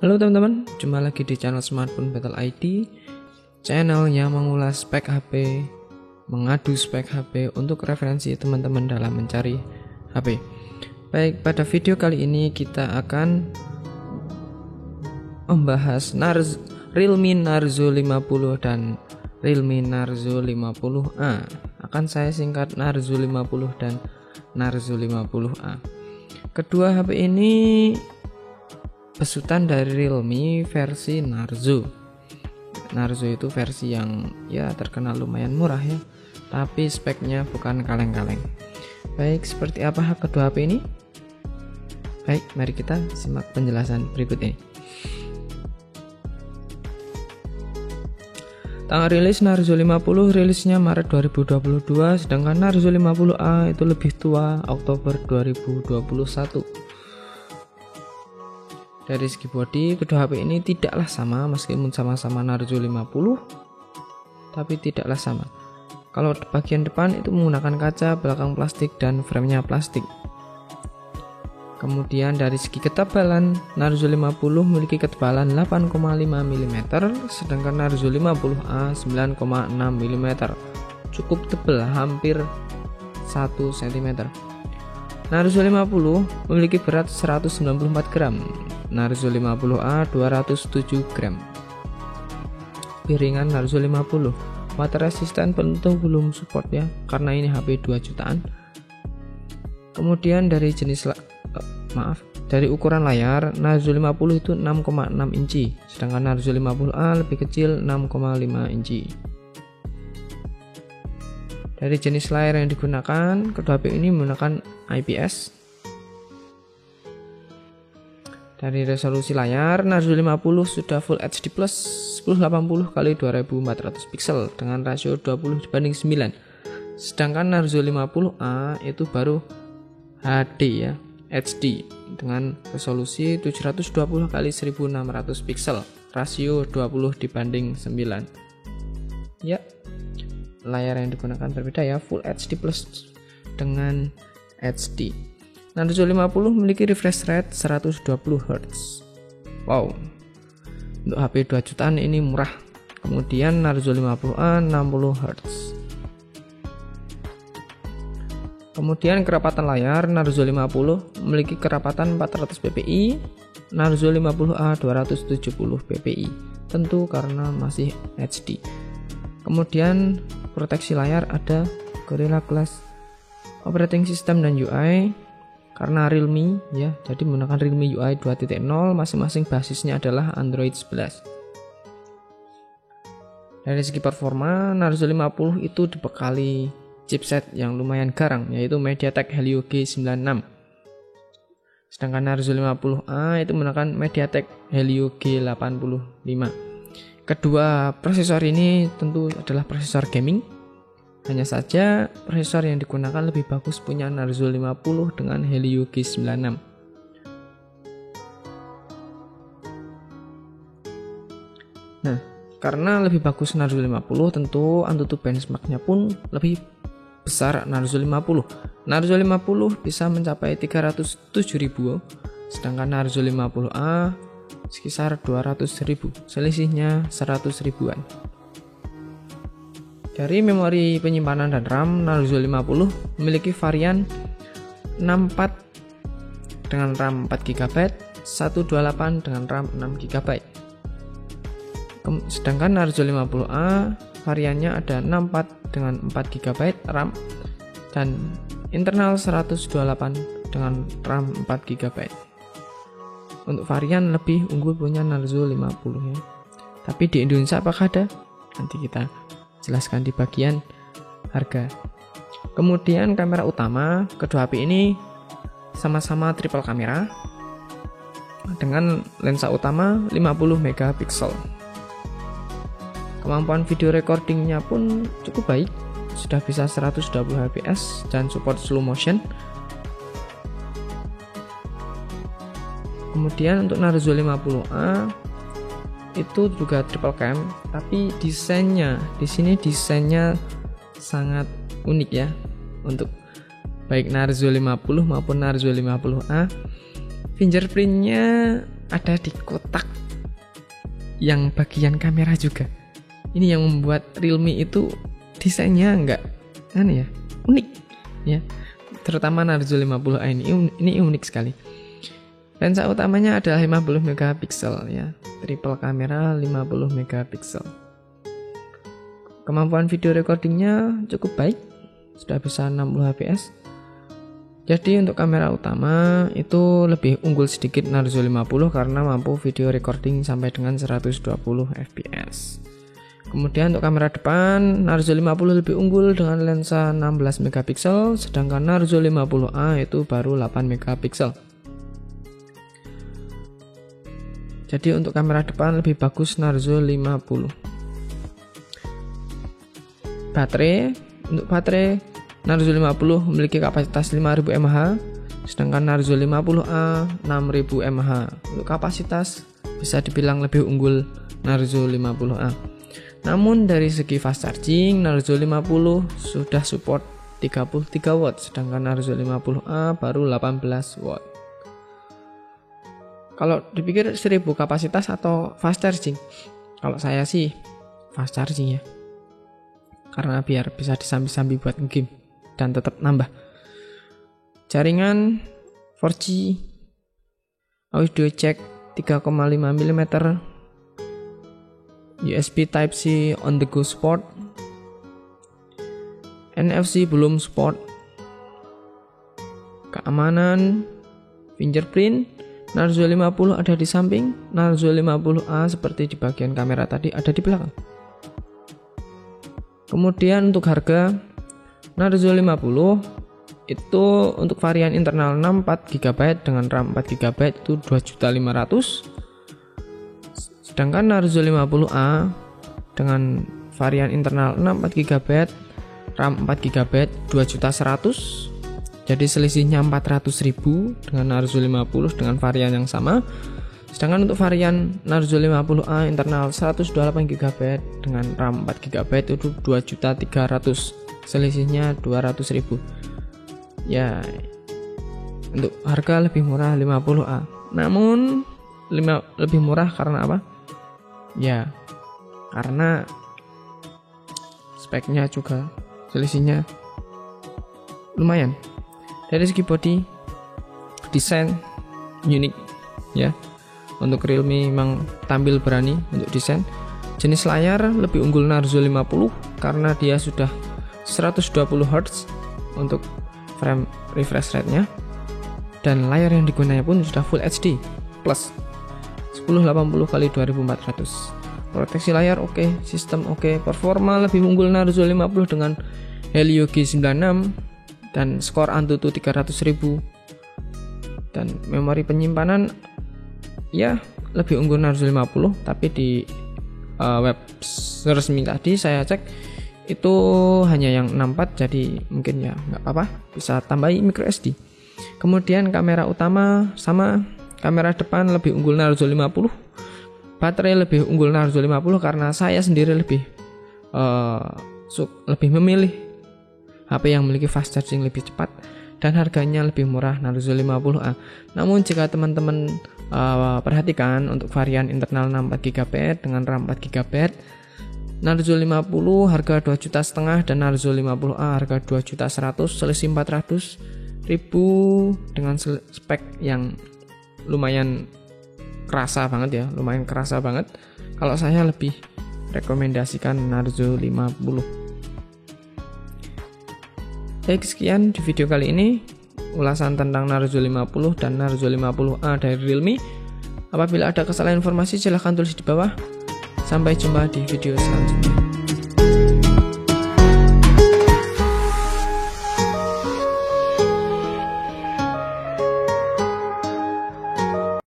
Halo teman-teman, jumpa lagi di channel Smartphone Battle ID, channel yang mengulas spek HP, mengadu spek HP untuk referensi teman-teman dalam mencari HP. Baik, pada video kali ini kita akan membahas Realme Narzo 50 dan Realme Narzo 50A. Akan saya singkat Narzo 50 dan Narzo 50A. Kedua HP ini besutan dari Realme versi Narzo. Narzo itu versi yang ya terkenal lumayan murah ya, tapi speknya bukan kaleng-kaleng. Baik, seperti apa kedua HP ini? Baik, mari kita simak penjelasan berikut ini. Tanggal rilis Narzo 50 rilisnya Maret 2022, sedangkan Narzo 50A itu lebih tua, Oktober 2021. Dari segi bodi, kedua HP ini tidaklah sama meskipun sama-sama Narzo 50, tapi tidaklah sama. Kalau bagian depan itu menggunakan kaca, belakang plastik, dan framenya plastik. Kemudian dari segi ketebalan, Narzo 50 memiliki ketebalan 8,5 mm, sedangkan Narzo 50A 9,6 mm. Cukup tebal, hampir 1 cm. Narzo 50 memiliki berat 194 gram. Narzo 50A 207 gram. Piringan Narzo 50. Water resistant tentu belum support ya, karena ini HP 2 jutaan. Kemudian dari dari ukuran layar, Narzo 50 itu 6,6 inci, sedangkan Narzo 50A lebih kecil 6,5 inci. Dari jenis layar yang digunakan, kedua HP ini menggunakan IPS. Dari resolusi layar, Narzo 50 sudah Full HD Plus 1080 x 2400 pixel dengan rasio 20:9. Sedangkan Narzo 50A itu baru HD ya, HD dengan resolusi 720 x 1600 pixel, rasio 20:9. Ya, layar yang digunakan berbeda ya, Full HD Plus dengan HD. Narzo 50 memiliki refresh rate 120 Hz. Wow, untuk HP 2 jutaan ini murah. Kemudian Narzo 50A 60 Hz. Kemudian kerapatan layar, Narzo 50 memiliki kerapatan 400 ppi, Narzo 50A 270 ppi, tentu karena masih HD. Kemudian proteksi layar ada Gorilla Glass. Operating System dan UI karena Realme ya, jadi menggunakan Realme UI 2.0, masing-masing basisnya adalah Android 11. Dari segi performa, Narzo 50 itu dibekali chipset yang lumayan garang, yaitu MediaTek Helio G96. Sedangkan Narzo 50A itu menggunakan MediaTek Helio G85. Kedua prosesor ini tentu adalah prosesor gaming. Hanya saja prosesor yang digunakan lebih bagus punya Narzo 50 dengan Helio G96. Nah, karena lebih bagus Narzo 50, tentu AnTuTu benchmarknya pun lebih besar Narzo 50. Narzo 50 bisa mencapai 307.000, sedangkan Narzo 50A sekitar 200.000, selisihnya 100 ribuan. Dari memori penyimpanan dan RAM, Narzo 50 memiliki varian 64 dengan RAM 4 GB, 128 dengan RAM 6 GB. Sedangkan Narzo 50A variannya ada 64 dengan 4 GB RAM dan internal 128 dengan RAM 4 GB. Untuk varian lebih unggul punya Narzo 50 ya. Tapi di Indonesia apakah ada? Nanti kita jelaskan di bagian harga. Kemudian kamera utama, kedua HP ini sama-sama triple kamera dengan lensa utama 50 megapiksel. Kemampuan video recordingnya pun cukup baik, sudah bisa 120 fps dan support slow motion. Kemudian untuk Narzo 50A itu juga triple cam, tapi desainnya di sini sangat unik ya. Untuk baik Narzo 50 maupun Narzo 50A, fingerprintnya ada di kotak yang bagian kamera juga. Ini yang membuat Realme itu desainnya enggak unik ya. Terutama Narzo 50A ini unik sekali. Lensa utamanya adalah 50 megapiksel ya, triple kamera 50 megapiksel. Kemampuan video recordingnya cukup baik, sudah bisa 60 fps. Jadi untuk kamera utama itu lebih unggul sedikit Narzo 50 karena mampu video recording sampai dengan 120 fps. Kemudian untuk kamera depan, Narzo 50 lebih unggul dengan lensa 16 megapiksel, sedangkan Narzo 50A itu baru 8 megapiksel. Jadi untuk kamera depan lebih bagus Narzo 50. Untuk baterai Narzo 50 memiliki kapasitas 5000 mAh, sedangkan Narzo 50A 6000 mAh. Untuk kapasitas bisa dibilang lebih unggul Narzo 50A. Namun dari segi fast charging, Narzo 50 sudah support 33 watt, sedangkan Narzo 50A baru 18 watt. Kalau dipikir 1000 kapasitas atau fast charging, kalau saya sih fast charging ya, karena biar bisa disambi-sambi buat game dan tetap nambah. Jaringan 4G, audio jack 3,5 mm, USB Type-C on the go support, NFC belum support. Keamanan fingerprint, Narzo 50 ada di samping, Narzo 50A seperti di bagian kamera tadi ada di belakang. Kemudian untuk harga, Narzo 50 itu untuk varian internal 64GB dengan RAM 4GB itu 2.500.000. Sedangkan Narzo 50A dengan varian internal 64GB, RAM 4GB 2.100.000. Jadi selisihnya 400.000 dengan Narzo 50 dengan varian yang sama. Sedangkan untuk varian Narzo 50A internal 128GB dengan RAM 4GB itu 2.300.000. Selisihnya 200.000. Ya, untuk harga lebih murah 50A. Namun lebih murah karena apa? Ya, karena speknya juga selisihnya lumayan. Dari segi body, desain unik ya. Untuk Realme memang tampil berani untuk desain. Jenis layar lebih unggul Narzo 50 karena dia sudah 120Hz untuk frame refresh rate-nya, dan layar yang digunakan pun sudah Full HD plus 1080x2400. Proteksi layar oke, sistem oke, performa lebih unggul Narzo 50 dengan Helio G96 dan skor Antutu 300.000. Dan memori penyimpanan ya lebih unggul Narzo 50, tapi di web resmi tadi saya cek itu hanya yang 64, jadi mungkin ya nggak apa-apa, bisa tambahin micro SD. Kemudian kamera utama sama, kamera depan lebih unggul Narzo 50, baterai lebih unggul Narzo 50 karena saya sendiri lebih memilih HP yang memiliki fast charging lebih cepat dan harganya lebih murah Narzo 50A. Namun jika teman-teman perhatikan untuk varian internal 64GB dengan RAM 4GB, Narzo 50 harga 2,5 juta dan Narzo 50A harga 2.100.000, selisih 400.000 dengan spek yang lumayan kerasa banget ya, lumayan kerasa banget. Kalau saya lebih rekomendasikan Narzo 50. Baik, sekian di video kali ini ulasan tentang Narzo 50 dan Narzo 50A dari Realme. Apabila ada kesalahan informasi silahkan tulis di bawah. Sampai jumpa di video selanjutnya.